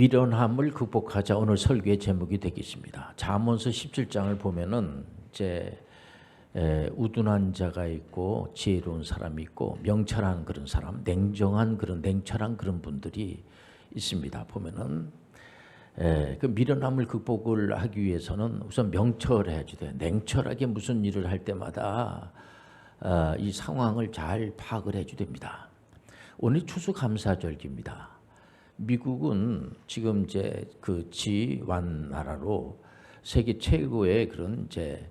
미련함을 극복하자 오늘 설교의 제목이 되겠습니다. 잠언서 17장을 보면은 이제 우둔한 자가 있고 지혜로운 사람이 있고 명철한 그런 사람, 냉정한 그런 냉철한 그런 분들이 있습니다. 보면은 그 미련함을 극복을 하기 위해서는 우선 명철해야지 돼요. 냉철하게 무슨 일을 할 때마다 이 상황을 잘 파악을 해야 됩니다. 오늘 추수감사절기입니다. 미국은 지금 이제 그 G1 나라로 세계 최고의 그런 이제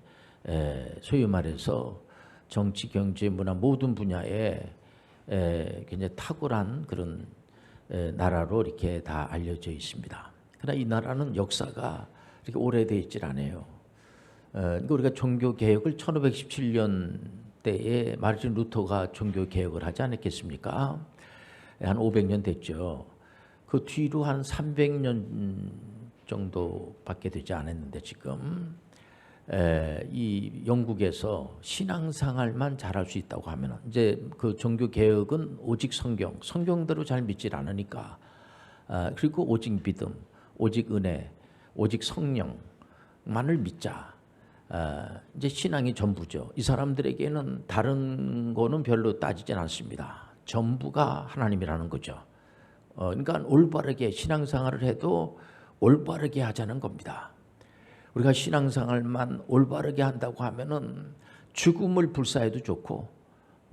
소위 말해서 정치, 경제, 문화 모든 분야에 굉장히 탁월한 그런 나라로 이렇게 다 알려져 있습니다. 그러나 이 나라는 역사가 이렇게 오래돼 있질 않아요. 우리가 종교 개혁을 1517년대에 마르틴 루터가 종교 개혁을 하지 않았겠습니까? 한 500년 됐죠. 그 뒤로 한 300년 정도밖에 되지 않았는데 지금 이 영국에서 신앙생활만 잘할 수 있다고 하면 이제 그 종교 개혁은 오직 성경대로 잘 믿질 않으니까 그리고 오직 믿음, 오직 은혜, 오직 성령만을 믿자. 이제 신앙이 전부죠. 이 사람들에게는 다른 거는 별로 따지진 않습니다. 전부가 하나님이라는 거죠. 그러니까 올바르게 신앙생활을 해도 올바르게 하자는 겁니다. 우리가 신앙생활만 올바르게 한다고 하면은 죽음을 불사해도 좋고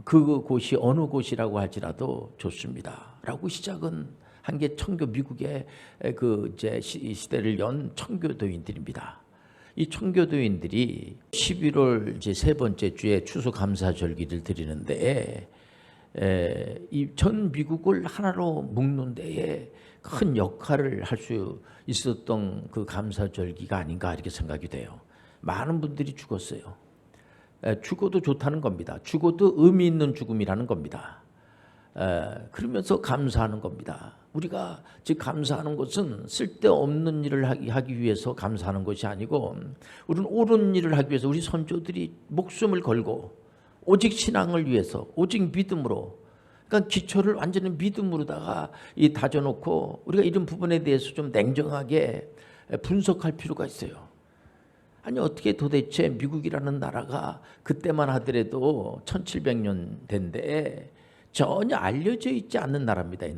그곳이 어느 곳이라고 할지라도 좋습니다.라고 시작은 한 게 청교 미국의 그 이제 시대를 연 청교도인들입니다. 이 청교도인들이 11월 이제 세 번째 주에 추수감사절기를 드리는데 이 전 미국을 하나로 묶는 데에 큰 역할을 할 수 있었던 그 감사절기가 아닌가 이렇게 생각이 돼요. 많은 분들이 죽었어요. 죽어도 좋다는 겁니다. 죽어도 의미 있는 죽음이라는 겁니다. 그러면서 감사하는 겁니다. 우리가 즉 감사하는 것은 쓸데없는 일을 하기 위해서 감사하는 것이 아니고 우리는 옳은 일을 하기 위해서 우리 선조들이 목숨을 걸고 오직 신앙을 위해서 오직 믿음으로 그러니까 기초를 완전히 믿음으로다가 이 다져놓고 우리가 이런 부분에 대해서 좀 냉정하게 분석할 필요가 있어요. 아니 어떻게 도대체 미국이라는 나라가 그때만 하더라도 1700년 된데 전혀 알려져 있지 않는 나라입니다. 이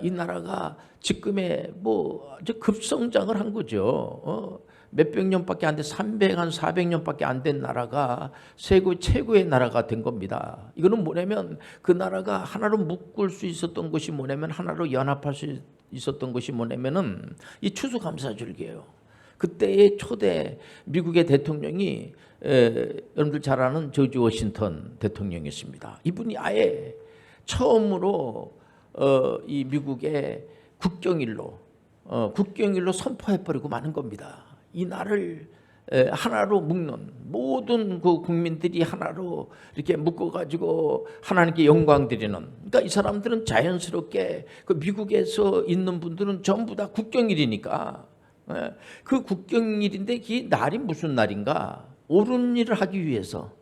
나라가 지금의 뭐 아주 급성장을 한 거죠. 몇백 년밖에 안 돼, 400년밖에 안 된 나라가 세계 최고의 나라가 된 겁니다. 이거는 뭐냐면 그 나라가 하나로 묶을 수 있었던 것이 뭐냐면 하나로 연합할 수 있었던 것이 뭐냐면은 이 추수감사절기예요. 그때의 초대 미국의 대통령이 여러분들 잘 아는 조지 워싱턴 대통령이었습니다. 이분이 아예 처음으로 이 미국의 국경일로 선포해버리고 마는 겁니다. 이 나라를 하나로 묶는 모든 그 국민들이 하나로 이렇게 묶어가지고 하나님께 영광 드리는. 그러니까 이 사람들은 자연스럽게 그 미국에서 있는 분들은 전부 다 국경일이니까 그 국경일인데 그 날이 무슨 날인가? 옳은 일을 하기 위해서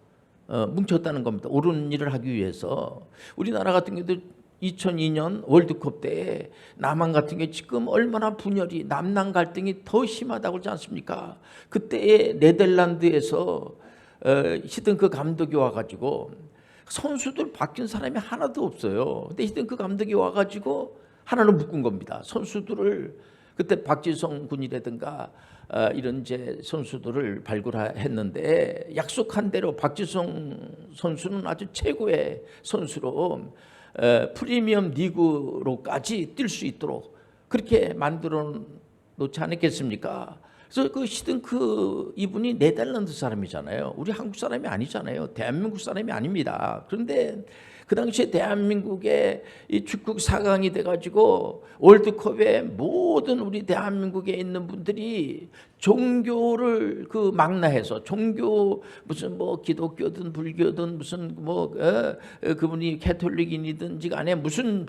뭉쳤다는 겁니다. 옳은 일을 하기 위해서 우리나라 같은 경우도 2002년 월드컵 때 남한 같은 게 지금 얼마나 분열이 남남 갈등이 더 심하다고 그러지 않습니까? 그때 네덜란드에서 히든 그 감독이 와가지고 선수들 바뀐 사람이 하나도 없어요. 근데 히든 그 감독이 와가지고 하나로 묶은 겁니다. 선수들을 그때 박지성 군이라든가 이런 이제 선수들을 발굴했는데 약속한 대로 박지성 선수는 아주 최고의 선수로 프리미엄 리그로까지 뛸 수 있도록 그렇게 만들어 놓지 않았겠습니까? 그래서 그 히든크 이분이 네덜란드 사람이잖아요. 우리 한국 사람이 아니잖아요. 대한민국 사람이 아닙니다. 그런데 그 당시에 대한민국의 이 축구 4강이 돼가지고 월드컵에 모든 우리 대한민국에 있는 분들이 종교를 그 망라해서 종교 무슨 뭐 기독교든 불교든 무슨 뭐 그분이 캐톨릭인이든지 간에 무슨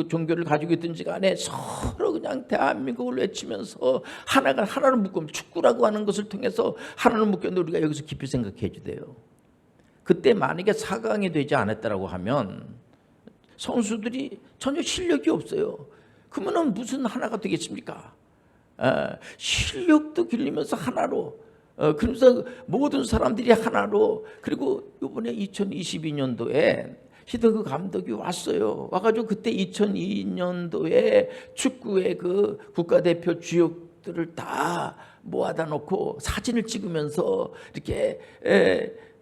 종교를 가지고 있든지 간에 서로 그냥 대한민국을 외치면서 하나로 묶으면 축구라고 하는 것을 통해서 하나로 묶였는데 우리가 여기서 깊이 생각해 주대요. 그때 만약에 4강이 되지 않았다고 하면 선수들이 전혀 실력이 없어요. 그러면은 무슨 하나가 되겠습니까? 실력도 길리면서 하나로, 그러면서 모든 사람들이 하나로. 그리고 이번에 2022년도에 히든크 감독이 왔어요. 와가지고 그때 2002년도에 축구의 그 국가대표 주역들을 다 모아다 놓고 사진을 찍으면서 이렇게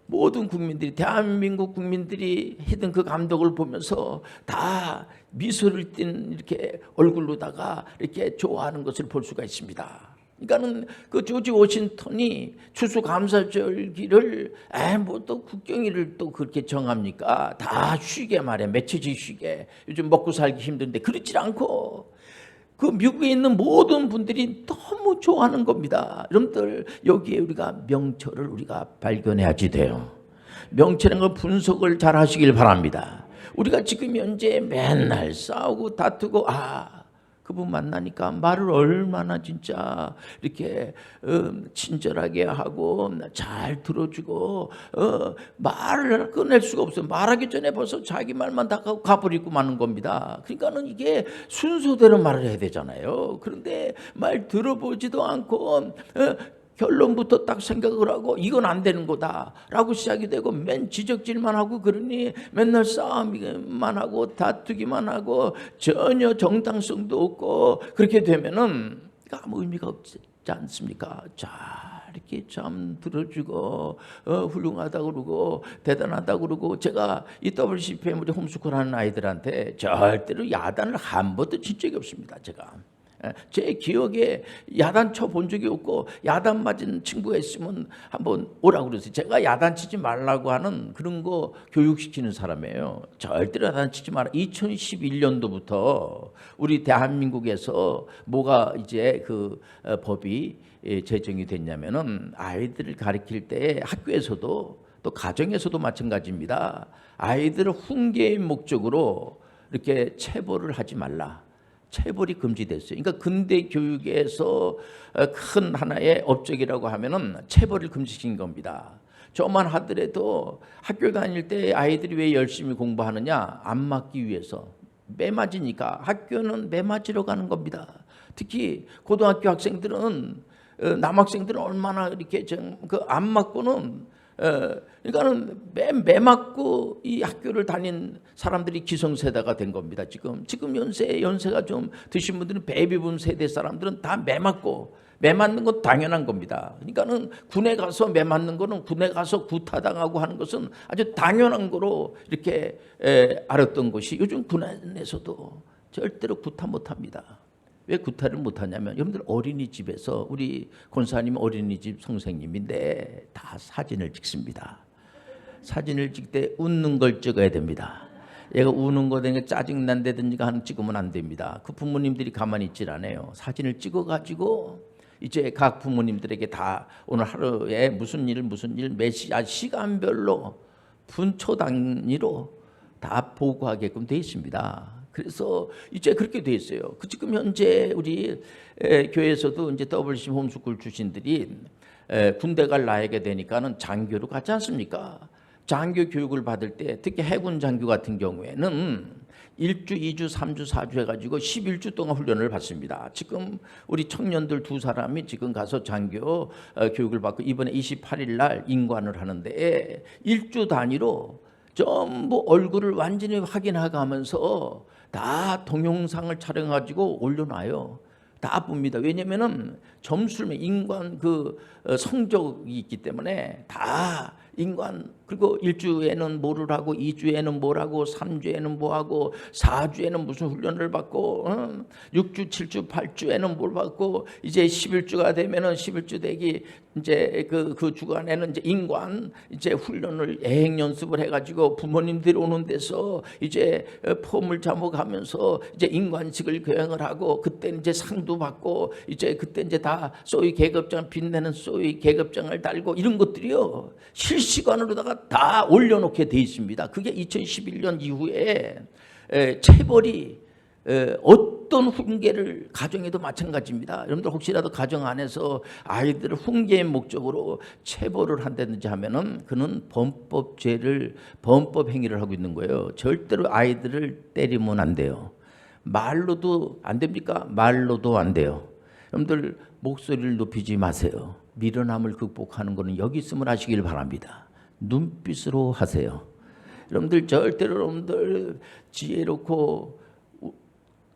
모든 국민들이, 대한민국 국민들이 히든크 감독을 보면서 다 미소를 띤 이렇게 얼굴로다가 이렇게 좋아하는 것을 볼 수가 있습니다. 그러니까는 그 조지 워싱턴이 추수감사절기를 뭐 또 국경일을 또 그렇게 정합니까? 다 쉬게 말해, 며칠씩 쉬게. 요즘 먹고 살기 힘든데 그렇지 않고 그 미국에 있는 모든 분들이 너무 좋아하는 겁니다. 여러분들, 여기에 우리가 명철을 우리가 발견해야지 돼요. 명철인 걸 분석을 잘 하시길 바랍니다. 우리가 지금 현재 맨날 싸우고 다투고, 그분 만나니까 말을 얼마나 진짜 이렇게 친절하게 하고 잘 들어주고, 말을 꺼낼 수가 없어요. 말하기 전에 벌써 자기 말만 다 하고 가버리고 마는 겁니다. 그러니까는 이게 순서대로 말을 해야 되잖아요. 그런데 말 들어보지도 않고 결론부터 딱 생각을 하고 이건 안 되는 거다라고 시작이 되고 맨 지적질만 하고, 그러니 맨날 싸움만 하고 다투기만 하고 전혀 정당성도 없고, 그렇게 되면은 아무 의미가 없지 않습니까? 자, 이렇게 참 들어주고 훌륭하다 그러고 대단하다 그러고. 제가 이 WCPM 우리 홈스쿨 하는 아이들한테 절대로 야단을 한 번도 친 적이 없습니다. 제 기억에 야단 쳐본 적이 없고, 야단 맞은 친구가 있으면 한번 오라고 그러세요. 제가 야단 치지 말라고 하는 그런 거 교육시키는 사람이에요. 절대로 야단 치지 마라. 2011년도부터 우리 대한민국에서 뭐가 이제 그 법이 제정이 됐냐면은, 아이들을 가르칠 때 학교에서도 또 가정에서도 마찬가지입니다. 아이들을 훈계의 목적으로 이렇게 체벌을 하지 말라. 체벌이 금지됐어요. 그러니까 근대 교육에서 큰 하나의 업적이라고 하면은 체벌을 금지시킨 겁니다. 저만 하더라도 학교 다닐 때 아이들이 왜 열심히 공부하느냐? 안 맞기 위해서. 매 맞으니까. 학교는 매 맞으러 가는 겁니다. 특히 고등학교 학생들은, 남학생들은 얼마나 이렇게 안 맞고는, 그러니까는 매 맞고 이 학교를 다닌 사람들이 기성세대가 된 겁니다. 지금 연세가 좀 드신 분들은, 베이비붐 세대 사람들은 다 매 맞고, 매 맞는 건 당연한 겁니다. 그러니까는 군에 가서 매 맞는 거는, 군에 가서 구타당하고 하는 것은 아주 당연한 거로 이렇게 알았던 것이, 요즘 군안에서도 절대로 구타 못합니다. 왜 구타를 못하냐면, 여러분들 어린이집에서, 우리 권사님 어린이집 선생님인데 다 사진을 찍습니다. 사진을 찍을 때 웃는 걸 찍어야 됩니다. 얘가 우는 거 되니까 짜증난다든지 하는 찍으면 안 됩니다. 그 부모님들이 가만히 있질 않아요. 사진을 찍어가지고 이제 각 부모님들에게 다 오늘 하루에 무슨 일 몇 시간별로 분초 단위로 다 보고하게끔 돼 있습니다. 그래서 이제 그렇게 돼 있어요. 지금 현재 우리 교회에서도 이제 WC 홈스쿨 주신들이 군대 갈 나이가 되니까는 장교로 가지 않습니까? 장교 교육을 받을 때, 특히 해군 장교 같은 경우에는 1주, 2주, 3주, 4주 해가지고 11주 동안 훈련을 받습니다. 지금 우리 청년들 2사람이 지금 가서 장교 교육을 받고 이번에 28일 날 인관을 하는데, 1주 단위로 전부 얼굴을 완전히 확인하면서 다 동영상을 촬영가지고 올려놔요. 다 봅니다. 왜냐면은 점수를, 인관 그 성적이 있기 때문에 다 인관, 그리고 1주에는 뭐를 하고, 2주에는 뭘 하고, 3주에는 뭐 하고, 4주에는 무슨 훈련을 받고, 6주, 7주, 8주에는 뭘 받고, 이제 11주가 되면은 11주 되기 이제 그 주간에는 이제 인관 이제 훈련을 예행 연습을 해가지고 부모님들이 오는 데서 이제 폼을 잡아가면서 이제 인관식을 교행을 하고, 그때 이제 상도 받고, 이제 그때 이제 다 소위 계급장, 빛내는 소위 계급장을 달고, 이런 것들이요 실시간으로다가 다 올려놓게 돼 있습니다. 그게 2011년 이후에 체벌이 어떤 훈계를, 가정에도 마찬가지입니다. 여러분들 혹시라도 가정 안에서 아이들을 훈계의 목적으로 체벌을 한다든지 하면은 그는 범법 행위를 하고 있는 거예요. 절대로 아이들을 때리면 안 돼요. 말로도 안 됩니까? 말로도 안 돼요. 여러분들 목소리를 높이지 마세요. 미련함을 극복하는 것은 여기 있음을 하시길 바랍니다. 눈빛으로 하세요. 여러분들 절대로 여러분들 지혜롭고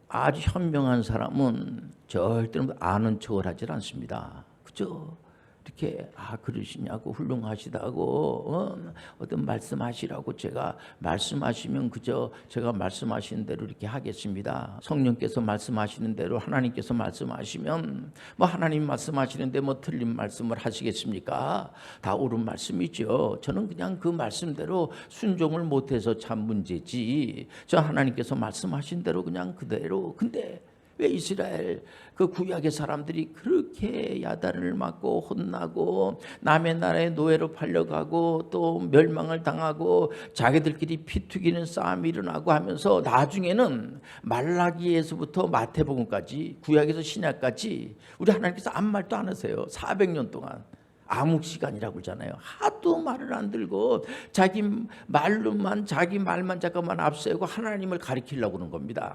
아주 현명한 사람은 절대로 아는 척을 하지 않습니다. 그죠? 이렇게 그러시냐고 훌륭하시다고 어떤 말씀하시라고 제가 말씀하시면 그저 제가 말씀하시는 대로 이렇게 하겠습니다. 성령께서 말씀하시는 대로 하나님께서 말씀하시면 뭐 하나님 말씀하시는데 뭐 틀린 말씀을 하시겠습니까? 다 옳은 말씀이죠. 저는 그냥 그 말씀대로 순종을 못해서 참 문제지. 저 하나님께서 말씀하신 대로 그냥 그대로. 근데 왜 이스라엘 그 구약의 사람들이 그렇게 야단을 맞고 혼나고 남의 나라에 노예로 팔려가고 또 멸망을 당하고 자기들끼리 피투기는 싸움이 일어나고 하면서 나중에는 말라기에서부터 마태복음까지 구약에서 신약까지 우리 하나님께서 아무 말도 안 하세요. 400년 동안. 암흑시간이라고 그러잖아요. 하도 말을 안 들고 자기 말로만 자기 말만 잠깐만 앞세우고 하나님을 가리키려고 그러는 겁니다.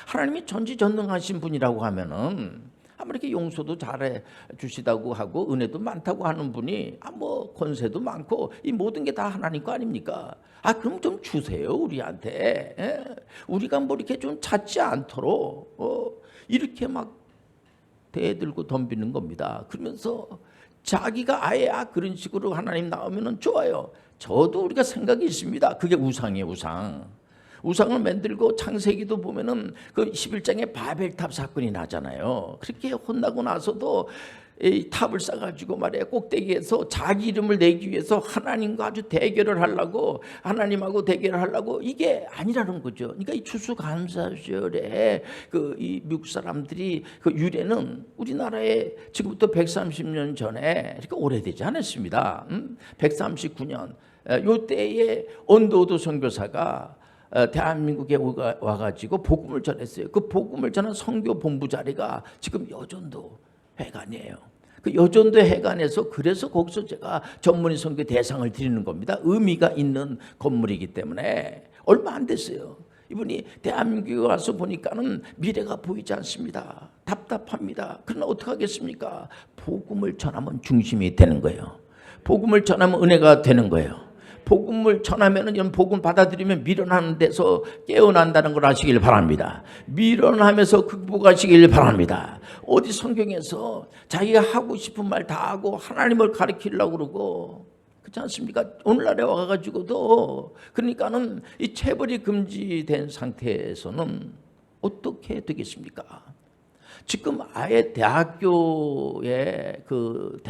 하나님이 전지전능하신 분이라고 하면은 아무리 이렇게 용서도 잘해 주시다고 하고 은혜도 많다고 하는 분이 뭐 권세도 많고 이 모든 게 다 하나님 거 아닙니까? 그럼 좀 주세요 우리한테. 우리가 뭐 이렇게 좀 찾지 않도록 이렇게 막 대들고 덤비는 겁니다. 그러면서 자기가 아예 그런 식으로 하나님 나오면은 좋아요. 저도 우리가 생각이 있습니다. 그게 우상이에요, 우상. 우상을 만들고 창세기도 보면은 그 11장에 바벨탑 사건이 나잖아요. 그렇게 혼나고 나서도 이 탑을 쌓아가지고 말이야 꼭대기에서 자기 이름을 내기 위해서 하나님과 아주 대결을 하려고 하나님하고 대결을 하려고 이게 아니라는 거죠. 그러니까 이 추수감사절에 이 미국 사람들이 그 유래는 우리나라에 지금부터 130년 전에 이렇게 오래되지 않았습니다. 139년 요 때에 언더우드 선교사가 대한민국에 와가지고 복음을 전했어요. 그 복음을 전한 선교 본부 자리가 지금 여전도 회관이에요. 그 여전도 회관에서 그래서 거기서 제가 전문의 선교 대상을 드리는 겁니다. 의미가 있는 건물이기 때문에 얼마 안 됐어요. 이분이 대한민국에 와서 보니까는 미래가 보이지 않습니다. 답답합니다. 그러나 어떻게 하겠습니까? 복음을 전하면 중심이 되는 거예요. 복음을 전하면 은혜가 되는 거예요. 복음을 전하면은 이런 복음 받아들이면 미련하는 데서 깨어난다는 걸 아시길 바랍니다. 미련하면서 극복하시길 바랍니다. 어디 성경에서 자기가 하고 싶은 말 다 하고 하나님을 가리키려고 그러고 그렇지 않습니까? 오늘날에 와가지고도 그러니까는 이 체벌이 금지된 상태에서는 어떻게 되겠습니까? 지금 아예 대학교에 그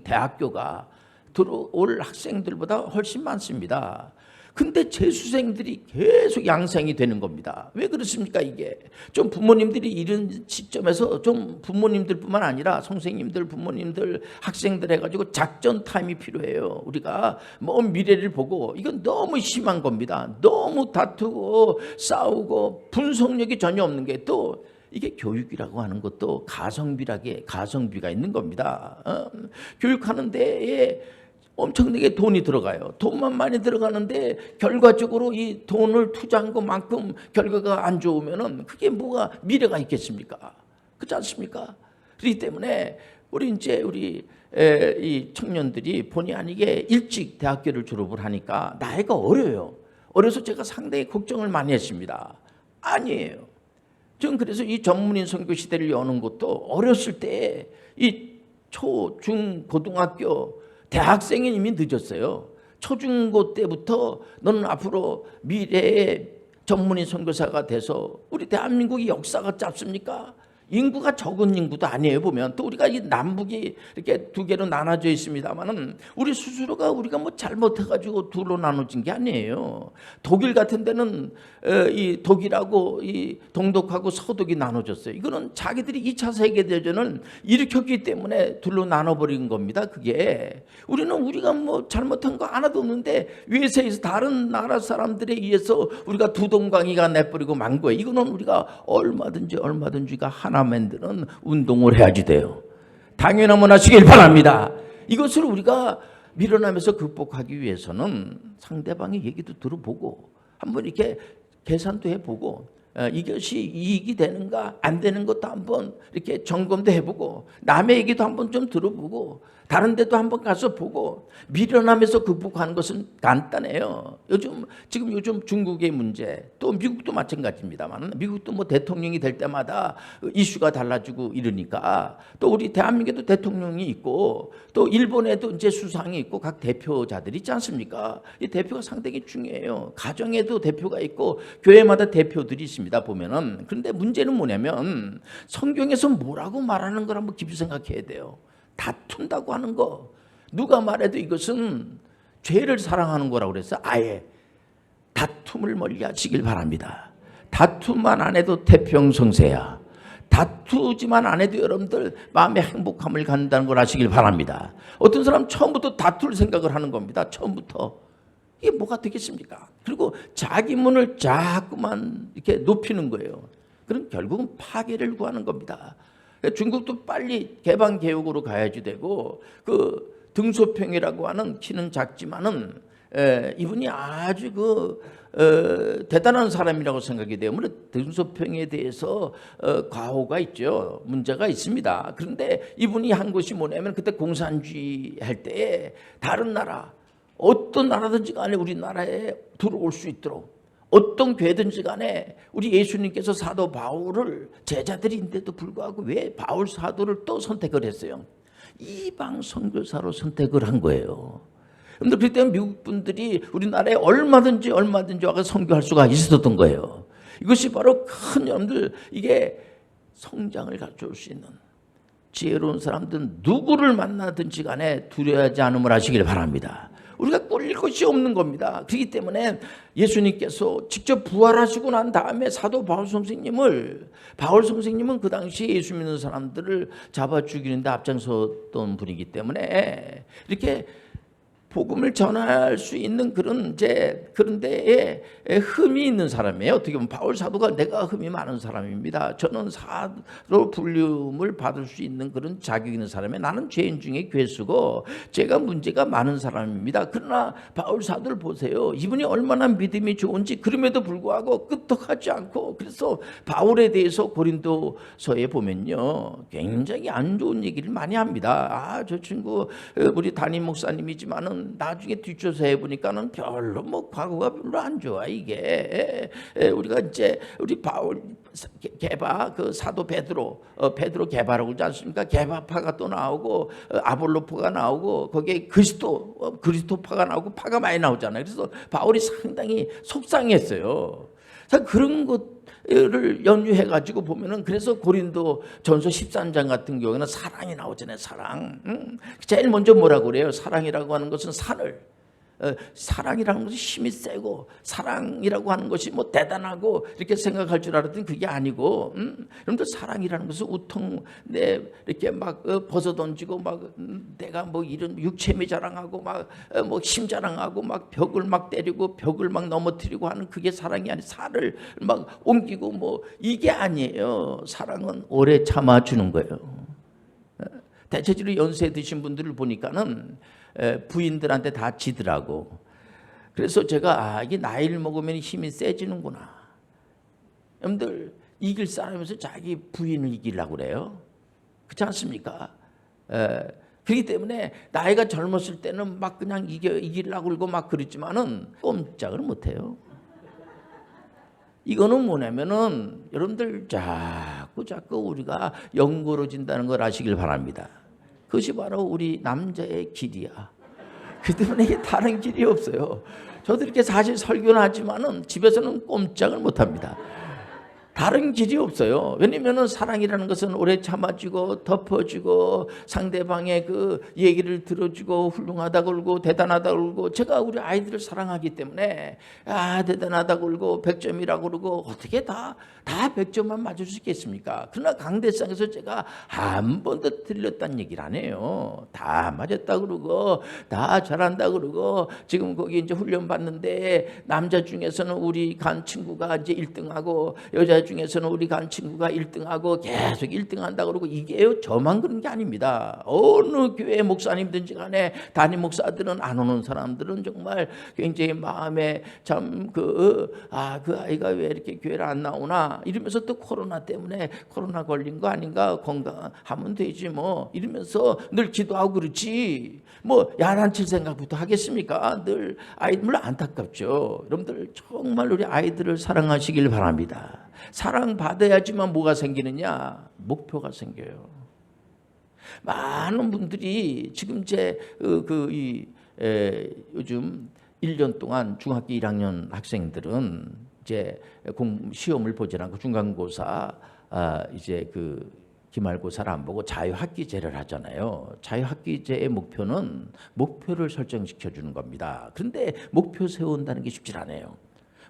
대학교가 들어올 학생들보다 훨씬 많습니다. 근데 재수생들이 계속 양성이 되는 겁니다. 왜 그렇습니까 이게? 좀 부모님들이 이런 시점에서 좀 부모님들뿐만 아니라 선생님들, 부모님들, 학생들 해가지고 작전 타임이 필요해요. 우리가 먼 미래를 보고 이건 너무 심한 겁니다. 너무 다투고 싸우고 분석력이 전혀 없는 게 또 이게 교육이라고 하는 것도 가성비가 있는 겁니다. 교육하는 데에 엄청나게 돈이 들어가요. 돈만 많이 들어가는데 결과적으로 이 돈을 투자한 것만큼 결과가 안 좋으면은 그게 뭐가 미래가 있겠습니까? 그렇지 않습니까? 그렇기 때문에 우리 이 청년들이 본의 아니게 일찍 대학교를 졸업을 하니까 나이가 어려요. 어려서 제가 상당히 걱정을 많이 했습니다. 아니에요. 저는 그래서 이 전문인 선교 시대를 여는 것도 어렸을 때 이 초, 중, 고등학교 대학생은 이미 늦었어요. 초중고 때부터 너는 앞으로 미래의 전문인 선교사가 돼서 우리 대한민국이 역사가 짧습니까? 인구가 적은 인구도 아니에요. 보면 또 우리가 이 남북이 이렇게 두 개로 나눠져 있습니다만은 우리 스스로가 우리가 뭐 잘못해가지고 둘로 나눠진 게 아니에요. 독일 같은 데는 이 독일하고 이 동독하고 서독이 나눠졌어요. 이거는 자기들이 2차 세계대전을 일으켰기 때문에 둘로 나눠버린 겁니다. 그게 우리가 뭐 잘못한 거 하나도 없는데 외세에서 다른 나라 사람들에 의해서 우리가 두동강이가 내버리고 만 거예요. 이거는 우리가 얼마든지가 하나 만드는 운동을 해야지 돼요. 당연하면 하시길 바랍니다. 이것을 우리가 밀어나면서 극복하기 위해서는 상대방의 얘기도 들어보고 한번 이렇게 계산도 해보고 이것이 이익이 되는가 안 되는 것도 한번 이렇게 점검도 해보고 남의 얘기도 한번 좀 들어보고 다른 데도 한번 가서 보고 미련함에서 극복하는 것은 간단해요. 요즘 중국의 문제, 또 미국도 마찬가지입니다만, 미국도 뭐 대통령이 될 때마다 이슈가 달라지고 이러니까, 또 우리 대한민국에도 대통령이 있고 또 일본에도 이제 수상이 있고 각 대표자들이 있지 않습니까? 이 대표가 상당히 중요해요. 가정에도 대표가 있고 교회마다 대표들이 있습니다, 보면은. 그런데 문제는 뭐냐면 성경에서 뭐라고 말하는 걸 한번 깊이 생각해야 돼요. 다툰다고 하는 거, 누가 말해도 이것은 죄를 사랑하는 거라고 그래서 아예 다툼을 멀리 하시길 바랍니다. 다툼만 안 해도 태평성세야. 다투지만 안 해도 여러분들 마음의 행복함을 갖는다는 걸 아시길 바랍니다. 어떤 사람 처음부터 다툴 생각을 하는 겁니다. 처음부터. 이게 뭐가 되겠습니까? 그리고 자기 문을 자꾸만 이렇게 높이는 거예요. 그럼 결국은 파괴를 구하는 겁니다. 중국도 빨리 개방 개혁으로 가야지 되고, 그 등소평이라고 하는, 키는 작지만은 이분이 아주 대단한 사람이라고 생각이 돼요. 물론 등소평에 대해서 과오가 있죠. 문제가 있습니다. 그런데 이분이 한 것이 뭐냐면, 그때 공산주의 할 때에 다른 나라, 어떤 나라든지 간에 우리나라에 들어올 수 있도록, 어떤 교회든지 간에 우리 예수님께서 사도 바울을, 제자들인데도 불구하고 왜 바울 사도를 또 선택을 했어요? 이방 선교사로 선택을 한 거예요. 그런데 그럴 때는 미국 분들이 우리나라에 얼마든지 와서 선교할 수가 있었던 거예요. 이것이 바로 큰, 여러분들, 이게 성장을 가져올 수 있는, 지혜로운 사람들은 누구를 만나든지 간에 두려워하지 않음을 하시길 바랍니다. 우리가 꼴릴 것이 없는 겁니다. 그렇기 때문에 예수님께서 직접 부활하시고 난 다음에 사도 바울 선생님은 그 당시에 예수 믿는 사람들을 잡아 죽이는데 앞장섰던 분이기 때문에 이렇게 복음을 전할 수 있는 그런 데에 흠이 있는 사람이에요. 어떻게 보면 바울 사도가 내가 흠이 많은 사람입니다. 저는 사도 불림을 받을 수 있는 그런 자격 있는 사람이에요. 나는 죄인 중에 괴수고 제가 문제가 많은 사람입니다. 그러나 바울 사도를 보세요. 이분이 얼마나 믿음이 좋은지. 그럼에도 불구하고 끄떡하지 않고, 그래서 바울에 대해서 고린도서에 보면요, 굉장히 안 좋은 얘기를 많이 합니다. 저 친구 우리 담임 목사님이지만은 나중에 뒷조사 해보니까는 별로 뭐 과거가 별로 안 좋아. 이게 우리가 이제 우리 바울 게바, 그 사도 베드로 게바라고 그러지 않습니까? 게바파가 또 나오고 아볼로파가 나오고 거기에 그리스도파가 나오고 파가 많이 나오잖아요. 그래서 바울이 상당히 속상했어요. 그런 것을 연유해가지고 보면은, 그래서 고린도 전서 13장 같은 경우에는 사랑이 나오잖아요. 사랑. 제일 먼저 뭐라고 그래요? 사랑이라고 하는 것은 사랑이라는 것이 힘이 세고, 사랑이라고 하는 것이 뭐 대단하고 이렇게 생각할 줄 알았더니 그게 아니고, 여러분들 사랑이라는 것은 이렇게 막 벗어던지고 막 내가 뭐 이런 육체미 자랑하고 막 뭐 힘 자랑하고 막 벽을 막 때리고 벽을 막 넘어뜨리고 하는, 그게 사랑이 아니라 살을 막 옮기고 뭐 이게 아니에요. 사랑은 오래 참아주는 거예요. 대체적으로 연세 드신 분들을 보니까는 부인들한테 다 지더라고. 그래서 제가 이게 나이를 먹으면 힘이 세지는구나. 여러분들 이길 싸움에서 자기 부인을 이기려고 그래요. 그렇지 않습니까? 그렇기 때문에 나이가 젊었을 때는 막 그냥 이기려고 그러고 막 그랬지만은 꼼짝을 못해요. 이거는 뭐냐면은 여러분들 자꾸 우리가 영구로진다는 걸 아시길 바랍니다. 그것이 바로 우리 남자의 길이야. 그 때문에 이게 다른 길이 없어요. 저도 이렇게 사실 설교는 하지만은 집에서는 꼼짝을 못합니다. 다른 길이 없어요. 왜냐면은 사랑이라는 것은 오래 참아주고 덮어주고 상대방의 그 얘기를 들어주고 훌륭하다고 그러고 대단하다고 그러고, 제가 우리 아이들을 사랑하기 때문에 대단하다고 그러고 100점이라고 그러고, 어떻게 다 100점만 맞을 수 있겠습니까? 그러나 강대상에서 제가 한 번도 틀렸다는 얘기를 안 해요. 다 맞았다고 그러고 다 잘한다고 그러고, 지금 거기 이제 훈련 받는데 남자 중에서는 우리 간 친구가 이제 1등하고 여자 교회 중에서는 우리 간 친구가 1등하고 계속 1등한다 그러고 이게요 저만 그런 게 아닙니다. 어느 교회 목사님든지 간에 담임 목사들은 안 오는 사람들은 정말 굉장히 마음에 참 그 아이가 왜 이렇게 교회를 안 나오나 이러면서 또 코로나 때문에 코로나 걸린 거 아닌가 건강하면 되지 뭐 이러면서 늘 기도하고 그렇지 뭐 야단칠 생각부터 하겠습니까? 늘 아이들 안타깝죠. 여러분들 정말 우리 아이들을 사랑하시길 바랍니다. 사랑받아야지만 뭐가 생기느냐? 목표가 생겨요. 많은 분들이 지금 요즘 1년 동안 중학교 1학년 학생들은 이제 시험을 보지 않고 중간고사 이제 기말고사를 안 보고 자유학기제를 하잖아요. 자유학기제의 목표는 목표를 설정시켜 주는 겁니다. 그런데 목표 세운다는 게 쉽지 않아요.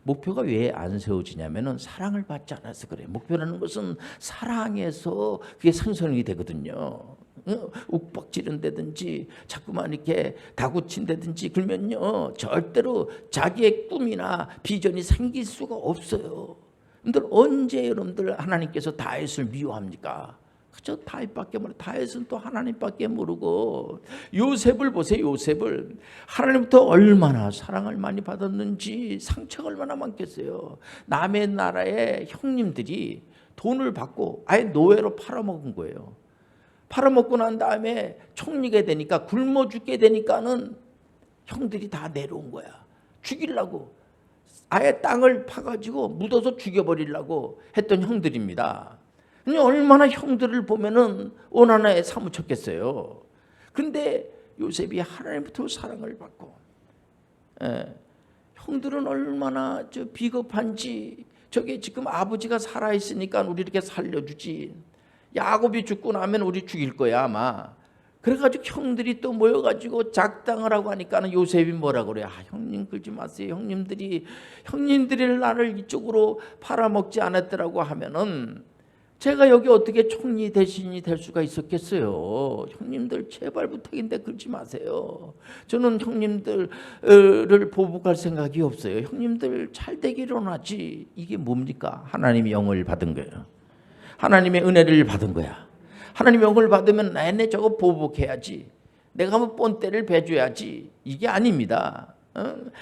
목표가 왜 안 세워지냐면은 사랑을 받지 않아서 그래요. 목표라는 것은 사랑에서 그게 생성이 되거든요. 욱박지른다든지 자꾸만 이렇게 다구친다든지 그러면요 절대로 자기의 꿈이나 비전이 생길 수가 없어요. 여러분들 언제 여러분들 하나님께서 다윗을 미워합니까? 그저 다윗밖에 모르고 다윗은 또 하나님밖에 모르고 요셉을 보세요. 요셉을 하나님부터 얼마나 사랑을 많이 받았는지 상처가 얼마나 많겠어요. 남의 나라의 형님들이 돈을 받고 아예 노예로 팔아먹은 거예요. 팔아먹고 난 다음에 총리가 되니까 굶어 죽게 되니까는 형들이 다 내려온 거야. 죽이려고 아예 땅을 파가지고 묻어서 죽여버리려고 했던 형들입니다. 얼마나 형들을 보면은 원하나에 사무쳤겠어요. 그런데 요셉이 하나님부터 사랑을 받고 형들은 얼마나 비겁한지 저게 지금 아버지가 살아있으니까 우리 이렇게 살려주지 야곱이 죽고 나면 우리 죽일 거야 아마. 그래가지고 형들이 또 모여가지고 작당을 하고 하니까는 요셉이 뭐라 그래요? 형님 그러지 마세요. 형님들이 나를 이쪽으로 팔아먹지 않았더라고 하면은 제가 여기 어떻게 총리 대신이 될 수가 있었겠어요. 형님들 제발 부탁인데 그러지 마세요. 저는 형님들을 보복할 생각이 없어요. 형님들 잘 되기를 원하지. 이게 뭡니까? 하나님의 영을 받은 거예요. 하나님의 은혜를 받은 거야. 하나님의 영을 받으면 내내 저거 보복해야지. 내가 뭐 본때를 배줘야지. 이게 아닙니다.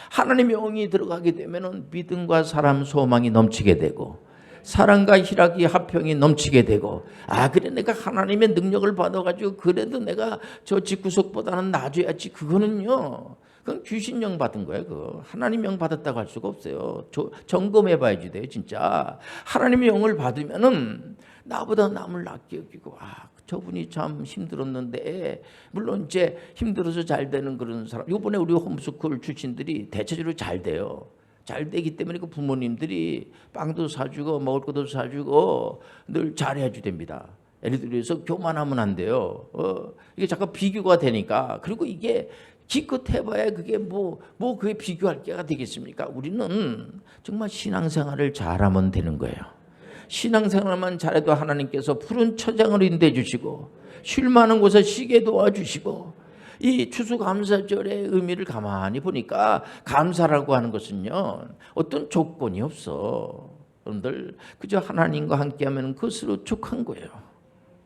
하나님의 영이 들어가게 되면 믿음과 사람 소망이 넘치게 되고 사랑과 희락이 화평이 넘치게 되고 그래 내가 하나님의 능력을 받아가지고 그래도 내가 저 집구석보다는 나아져야지. 그거는요 그건 귀신령 받은 거예요. 그거 하나님 영 받았다고 할 수가 없어요. 점검해 봐야지 돼요. 진짜 하나님의 영을 받으면은 나보다 남을 낫게 여기고 저분이 참 힘들었는데 물론 이제 힘들어서 잘 되는 그런 사람 이번에 우리 홈스쿨 출신들이 대체적으로 잘 돼요. 잘 되기 때문에 그 부모님들이 빵도 사주고 먹을 것도 사주고 늘 잘해야 됩니다. 예를 들어서 교만하면 안 돼요. 이게 자꾸 비교가 되니까. 그리고 이게 기껏 해봐야 그게 그게 비교할 게가 되겠습니까? 우리는 정말 신앙생활을 잘하면 되는 거예요. 신앙생활만 잘해도 하나님께서 푸른 초장을 인도해 주시고 쉴 만한 곳에 쉬게 도와주시고 이 추수감사절의 의미를 가만히 보니까 감사라고 하는 것은요 어떤 조건이 없어. 여러분들 그저 하나님과 함께하면 그것으로 족한 거예요.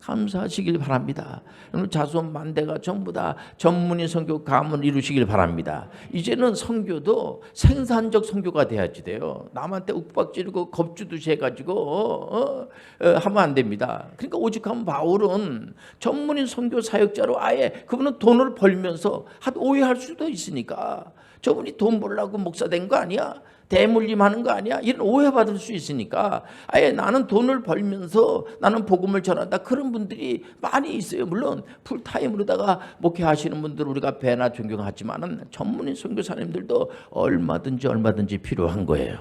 감사하시길 바랍니다. 오늘 자손 만대가 전부 다 전문의 선교 가문을 이루시길 바랍니다. 이제는 선교도 생산적 선교가 돼야지 돼요. 남한테 욱박지르고 겁주듯이 해가지고 하면 안 됩니다. 그러니까 오직한 바울은 전문의 선교 사역자로 아예 그분은 돈을 벌면서 오해할 수도 있으니까 저분이 돈 벌려고 목사 된 거 아니야? 대물림하는 거 아니야? 이런 오해받을 수 있으니까 아예 나는 돈을 벌면서 나는 복음을 전한다. 그런 분들이 많이 있어요. 물론 풀타임으로다가 목회하시는 분들 우리가 배나 존경하지만은 전문인 선교사님들도 얼마든지 필요한 거예요.